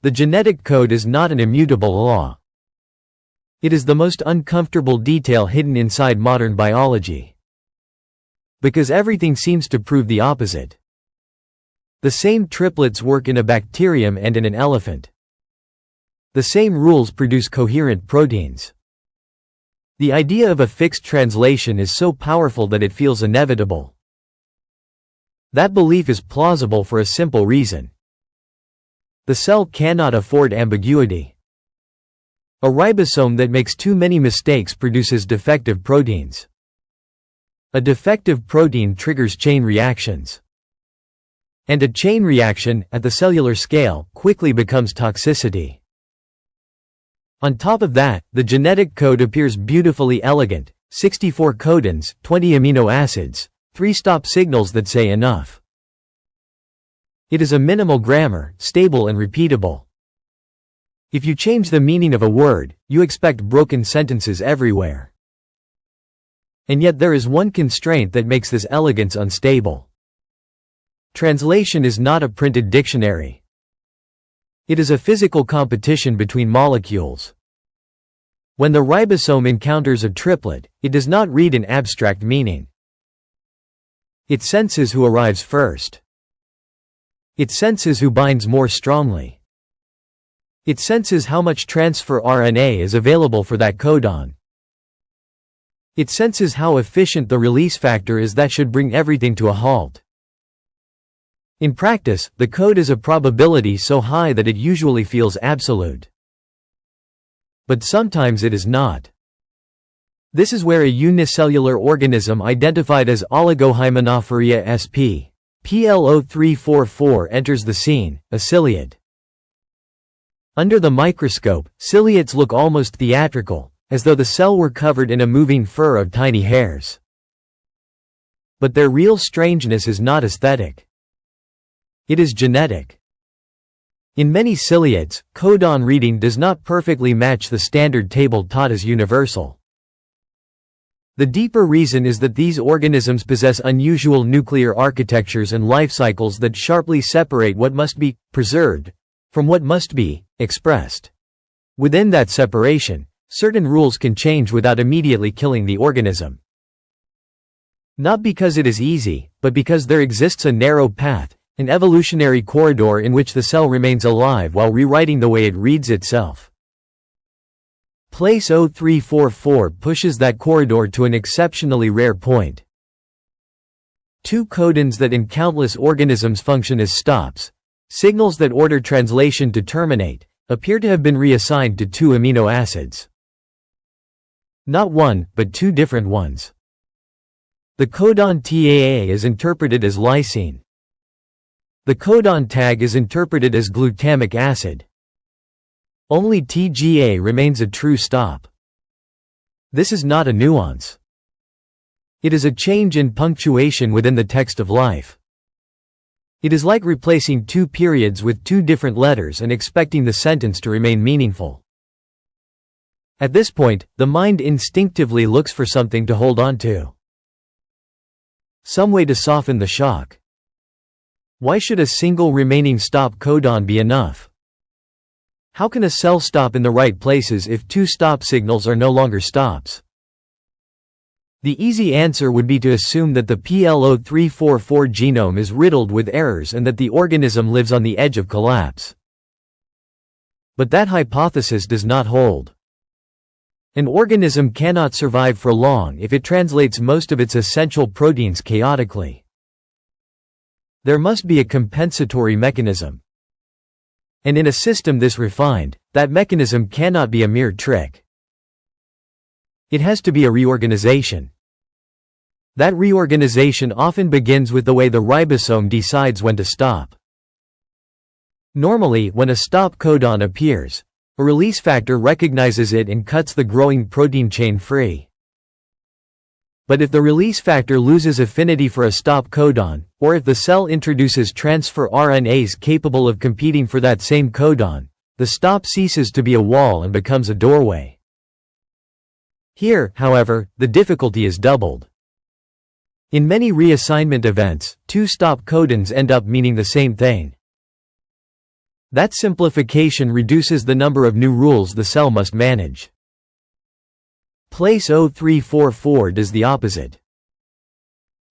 The genetic code is not an immutable law. It is the most uncomfortable detail hidden inside modern biology. Because everything seems to prove the opposite. The same triplets work in a bacterium and in an elephant. The same rules produce coherent proteins. The idea of a fixed translation is so powerful that it feels inevitable. That belief is plausible for a simple reason. The cell cannot afford ambiguity. A ribosome that makes too many mistakes produces defective proteins. A defective protein triggers chain reactions. And a chain reaction, at the cellular scale, quickly becomes toxicity. On top of that, the genetic code appears beautifully elegant: 64 codons, 20 amino acids, 3 stop signals that say enough. It is a minimal grammar, stable and repeatable. If you change the meaning of a word, you expect broken sentences everywhere. And yet there is one constraint that makes this elegance unstable. Translation is not a printed dictionary. It is a physical competition between molecules. When the ribosome encounters a triplet, it does not read an abstract meaning. It senses who arrives first. It senses who binds more strongly. It senses how much transfer RNA is available for that codon. It senses how efficient the release factor is that should bring everything to a halt. In practice, the code is a probability so high that it usually feels absolute. But sometimes it is not. This is where a unicellular organism identified as oligohymenophorrhea sp. PL0344 enters the scene, a ciliate. Under the microscope, ciliates look almost theatrical, as though the cell were covered in a moving fur of tiny hairs. But their real strangeness is not aesthetic. It is genetic. In many ciliates, codon reading does not perfectly match the standard table taught as universal. The deeper reason is that these organisms possess unusual nuclear architectures and life cycles that sharply separate what must be preserved from what must be expressed. Within that separation, certain rules can change without immediately killing the organism. Not because it is easy, but because there exists a narrow path, an evolutionary corridor in which the cell remains alive while rewriting the way it reads itself. Place 0344 pushes that corridor to an exceptionally rare point. 2 codons that in countless organisms function as stops, signals that order translation to terminate, appear to have been reassigned to 2 amino acids. Not one, but 2 different ones. The codon TAA is interpreted as lysine. The codon tag is interpreted as glutamic acid. Only TGA remains a true stop. This is not a nuance. It is a change in punctuation within the text of life. It is like replacing 2 periods with 2 different letters and expecting the sentence to remain meaningful. At this point, the mind instinctively looks for something to hold on to. Some way to soften the shock. Why should a single remaining stop codon be enough? How can a cell stop in the right places if 2 stop signals are no longer stops? The easy answer would be to assume that the PL0344 genome is riddled with errors and that the organism lives on the edge of collapse. But that hypothesis does not hold. An organism cannot survive for long if it translates most of its essential proteins chaotically. There must be a compensatory mechanism. And in a system this refined, that mechanism cannot be a mere trick. It has to be a reorganization. That reorganization often begins with the way the ribosome decides when to stop. Normally, when a stop codon appears, a release factor recognizes it and cuts the growing protein chain free. But if the release factor loses affinity for a stop codon, or if the cell introduces transfer RNAs capable of competing for that same codon, the stop ceases to be a wall and becomes a doorway. Here, however, the difficulty is doubled. In many reassignment events, 2 stop codons end up meaning the same thing. That simplification reduces the number of new rules the cell must manage. Place 0344 does the opposite.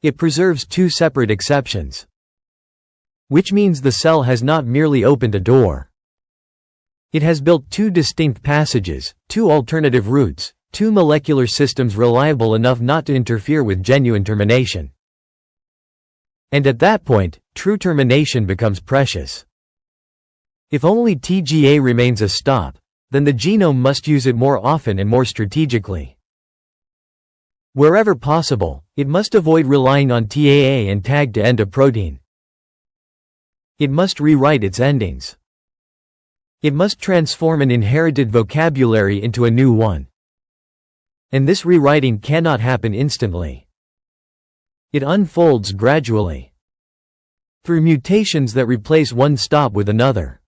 It preserves two separate exceptions. Which means the cell has not merely opened a door. It has built two distinct passages, two alternative routes, two molecular systems reliable enough not to interfere with genuine termination. And at that point, true termination becomes precious. If only TGA remains a stop, then the genome must use it more often and more strategically. Wherever possible, it must avoid relying on TAA and TAG to end a protein. It must rewrite its endings. It must transform an inherited vocabulary into a new one. And this rewriting cannot happen instantly. It unfolds gradually. Through mutations that replace one stop with another.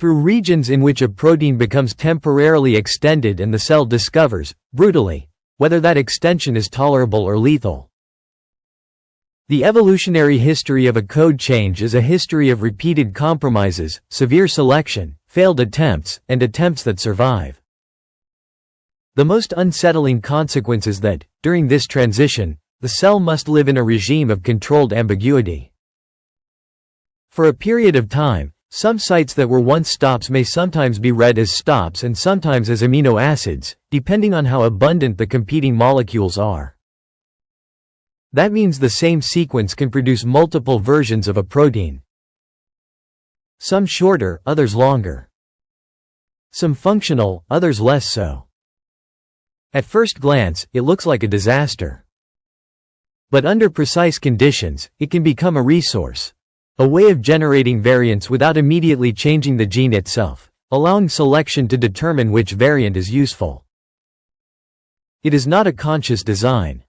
Through regions in which a protein becomes temporarily extended and the cell discovers, brutally, whether that extension is tolerable or lethal. The evolutionary history of a code change is a history of repeated compromises, severe selection, failed attempts, and attempts that survive. The most unsettling consequence is that, during this transition, the cell must live in a regime of controlled ambiguity. For a period of time, some sites that were once stops may sometimes be read as stops and sometimes as amino acids, depending on how abundant the competing molecules are. That means the same sequence can produce multiple versions of a protein. Some shorter, others longer. Some functional, others less so. At first glance, it looks like a disaster. But under precise conditions, it can become a resource. A way of generating variants without immediately changing the gene itself, allowing selection to determine which variant is useful. It is not a conscious design.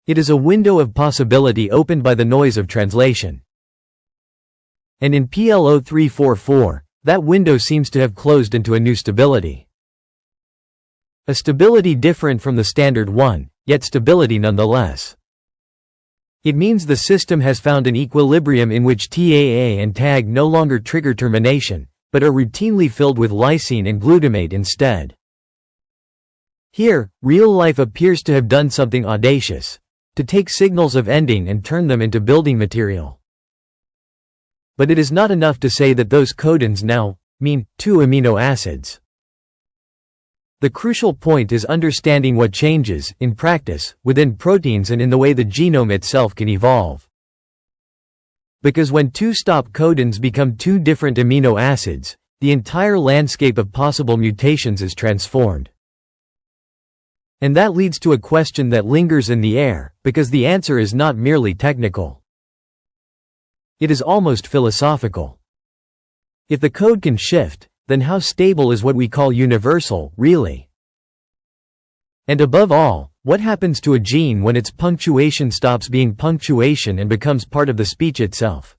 It is a window of possibility opened by the noise of translation. And in PL0344, that window seems to have closed into a new stability. A stability different from the standard one, yet stability nonetheless. It means the system has found an equilibrium in which TAA and TAG no longer trigger termination, but are routinely filled with lysine and glutamate instead. Here, real life appears to have done something audacious, to take signals of ending and turn them into building material. But it is not enough to say that those codons now mean two amino acids. The crucial point is understanding what changes, in practice, within proteins and in the way the genome itself can evolve. Because when two stop codons become two different amino acids, the entire landscape of possible mutations is transformed. And that leads to a question that lingers in the air, because the answer is not merely technical. It is almost philosophical. If the code can shift, then how stable is what we call universal, really? And above all, what happens to a gene when its punctuation stops being punctuation and becomes part of the speech itself?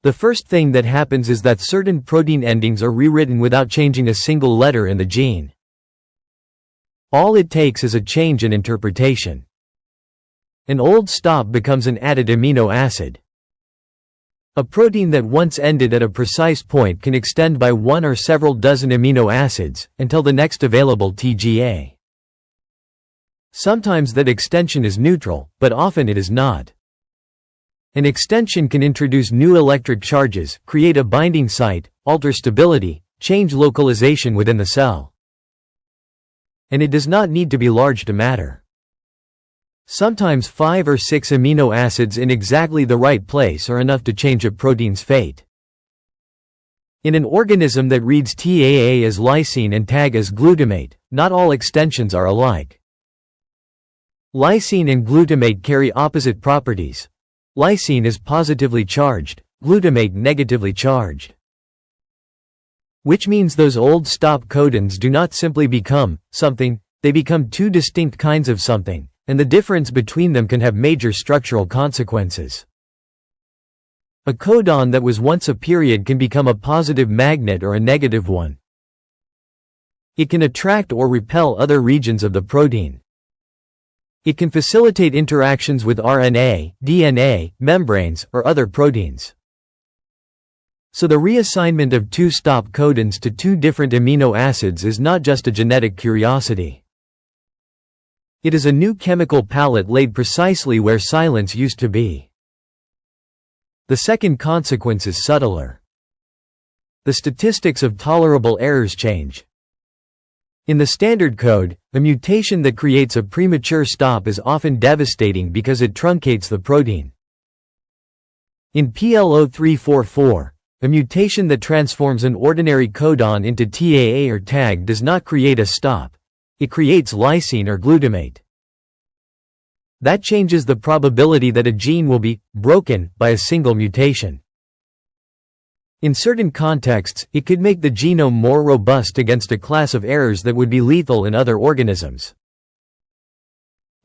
The first thing that happens is that certain protein endings are rewritten without changing a single letter in the gene. All it takes is a change in interpretation. An old stop becomes an added amino acid. A protein that once ended at a precise point can extend by one or several dozen amino acids, until the next available TGA. Sometimes that extension is neutral, but often it is not. An extension can introduce new electric charges, create a binding site, alter stability, change localization within the cell. And it does not need to be large to matter. Sometimes 5 or 6 amino acids in exactly the right place are enough to change a protein's fate. In an organism that reads TAA as lysine and TAG as glutamate, not all extensions are alike. Lysine and glutamate carry opposite properties. Lysine is positively charged, glutamate negatively charged. Which means those old stop codons do not simply become something, they become two distinct kinds of something. And the difference between them can have major structural consequences. A codon that was once a period can become a positive magnet or a negative one. It can attract or repel other regions of the protein. It can facilitate interactions with RNA, DNA, membranes, or other proteins. So the reassignment of two stop codons to two different amino acids is not just a genetic curiosity. It is a new chemical palette laid precisely where silence used to be. The second consequence is subtler. The statistics of tolerable errors change. In the standard code, a mutation that creates a premature stop is often devastating because it truncates the protein. In PL0344, a mutation that transforms an ordinary codon into TAA or tag does not create a stop. It creates lysine or glutamate. That changes the probability that a gene will be broken by a single mutation. In certain contexts, it could make the genome more robust against a class of errors that would be lethal in other organisms.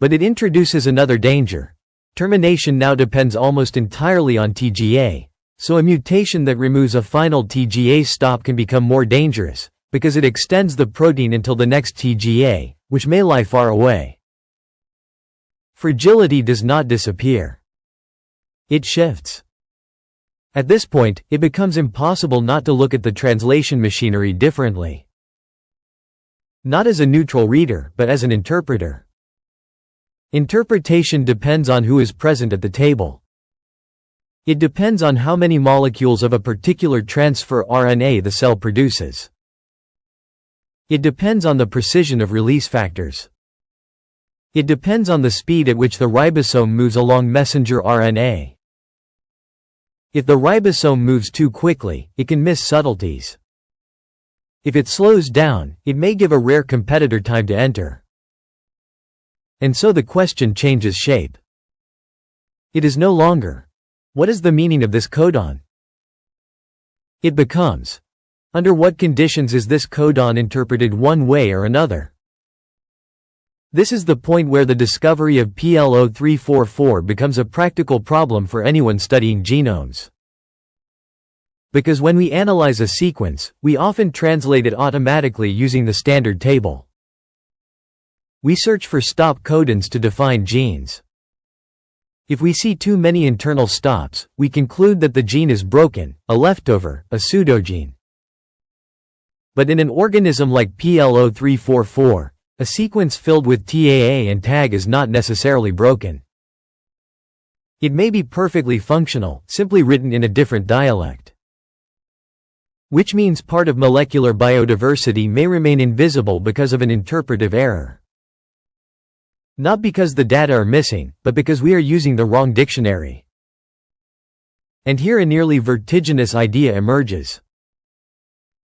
But it introduces another danger. Termination now depends almost entirely on TGA, so a mutation that removes a final TGA stop can become more dangerous, because it extends the protein until the next TGA, which may lie far away. Fragility does not disappear. It shifts. At this point, it becomes impossible not to look at the translation machinery differently. Not as a neutral reader, but as an interpreter. Interpretation depends on who is present at the table. It depends on how many molecules of a particular transfer RNA the cell produces. It depends on the precision of release factors. It depends on the speed at which the ribosome moves along messenger RNA. If the ribosome moves too quickly, it can miss subtleties. If it slows down, it may give a rare competitor time to enter. And so the question changes shape. It is no longer, what is the meaning of this codon? It becomes, under what conditions is this codon interpreted one way or another? This is the point where the discovery of PL0344 becomes a practical problem for anyone studying genomes. Because when we analyze a sequence, we often translate it automatically using the standard table. We search for stop codons to define genes. If we see too many internal stops, we conclude that the gene is broken, a leftover, a pseudogene. But in an organism like PL0344, a sequence filled with TAA and tag is not necessarily broken. It may be perfectly functional, simply written in a different dialect. Which means part of molecular biodiversity may remain invisible because of an interpretive error. Not because the data are missing, but because we are using the wrong dictionary. And here a nearly vertiginous idea emerges.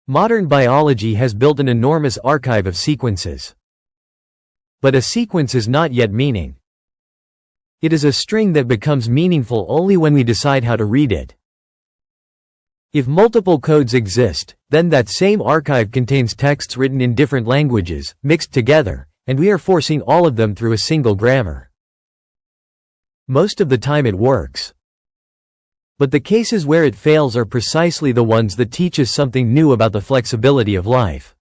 Modern biology has built an enormous archive of sequences. But a sequence is not yet meaning. It is a string that becomes meaningful only when we decide how to read it. If multiple codes exist, then that same archive contains texts written in different languages, mixed together, and we are forcing all of them through a single grammar. Most of the time it works. But the cases where it fails are precisely the ones that teach us something new about the flexibility of life.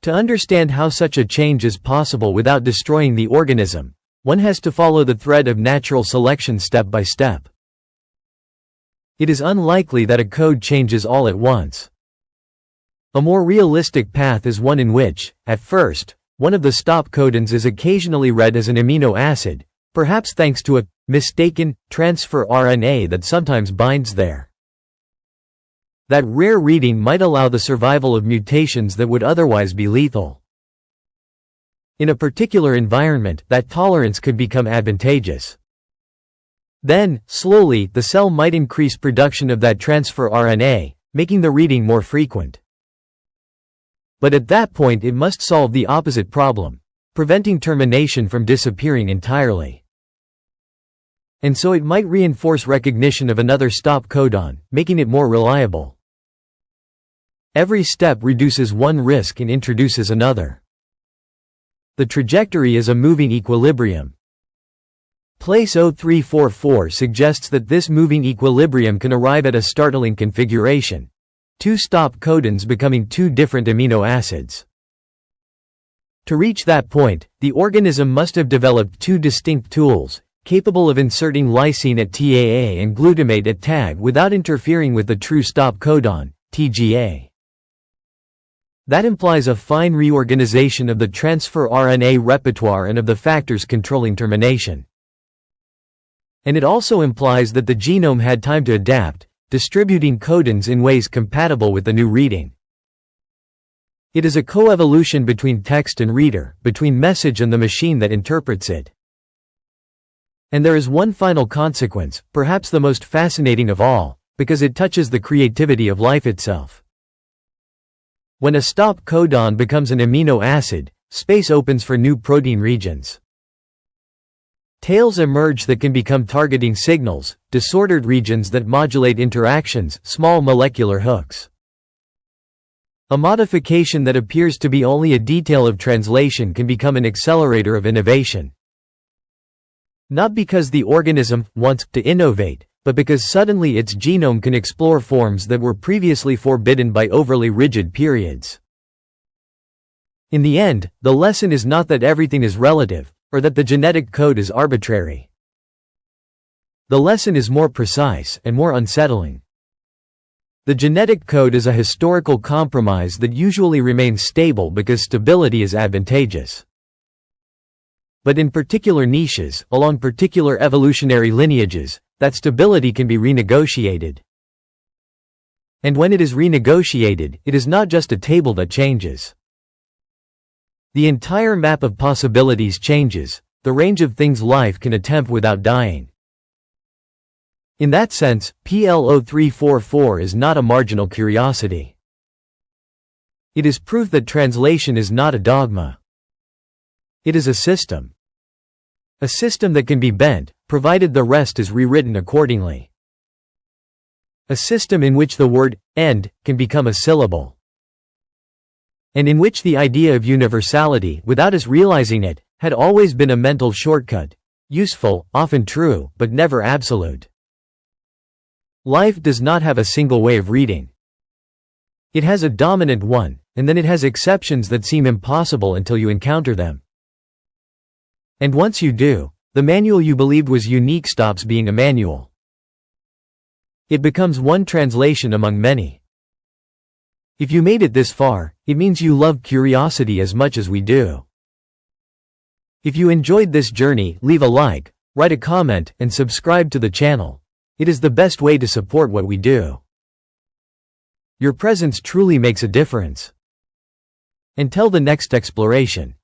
To understand how such a change is possible without destroying the organism, one has to follow the thread of natural selection step by step. It is unlikely that a code changes all at once. A more realistic path is one in which, at first, one of the stop codons is occasionally read as an amino acid, perhaps thanks to a mistaken transfer RNA that sometimes binds there. That rare reading might allow the survival of mutations that would otherwise be lethal. In a particular environment, that tolerance could become advantageous. Then, slowly, the cell might increase production of that transfer RNA, making the reading more frequent. But at that point it must solve the opposite problem, preventing termination from disappearing entirely. And so it might reinforce recognition of another stop codon, making it more reliable. Every step reduces one risk and introduces another. The trajectory is a moving equilibrium. Place 0344 suggests that this moving equilibrium can arrive at a startling configuration. Two stop codons becoming two different amino acids. To reach that point, the organism must have developed two distinct tools, capable of inserting lysine at TAA and glutamate at TAG without interfering with the true stop codon, TGA. That implies a fine reorganization of the transfer RNA repertoire and of the factors controlling termination. And it also implies that the genome had time to adapt, distributing codons in ways compatible with the new reading. It is a coevolution between text and reader, between message and the machine that interprets it. And there is one final consequence, perhaps the most fascinating of all, because it touches the creativity of life itself. When a stop codon becomes an amino acid, space opens for new protein regions. Tails emerge that can become targeting signals, disordered regions that modulate interactions, small molecular hooks. A modification that appears to be only a detail of translation can become an accelerator of innovation. Not because the organism wants to innovate, but because suddenly its genome can explore forms that were previously forbidden by overly rigid periods. In the end, the lesson is not that everything is relative, or that the genetic code is arbitrary. The lesson is more precise and more unsettling. The genetic code is a historical compromise that usually remains stable because stability is advantageous. But in particular niches, along particular evolutionary lineages, that stability can be renegotiated. And when it is renegotiated, it is not just a table that changes. The entire map of possibilities changes, the range of things life can attempt without dying. In that sense, PL0344 is not a marginal curiosity. It is proof that translation is not a dogma. It is a system. A system that can be bent, provided the rest is rewritten accordingly. A system in which the word end can become a syllable. And in which the idea of universality, without us realizing it, had always been a mental shortcut, useful, often true, but never absolute. Life does not have a single way of reading. It has a dominant one, and then it has exceptions that seem impossible until you encounter them. And once you do, the manual you believed was unique stops being a manual. It becomes one translation among many. If you made it this far, it means you love curiosity as much as we do. If you enjoyed this journey, leave a like, write a comment, and subscribe to the channel. It is the best way to support what we do. Your presence truly makes a difference. Until the next exploration.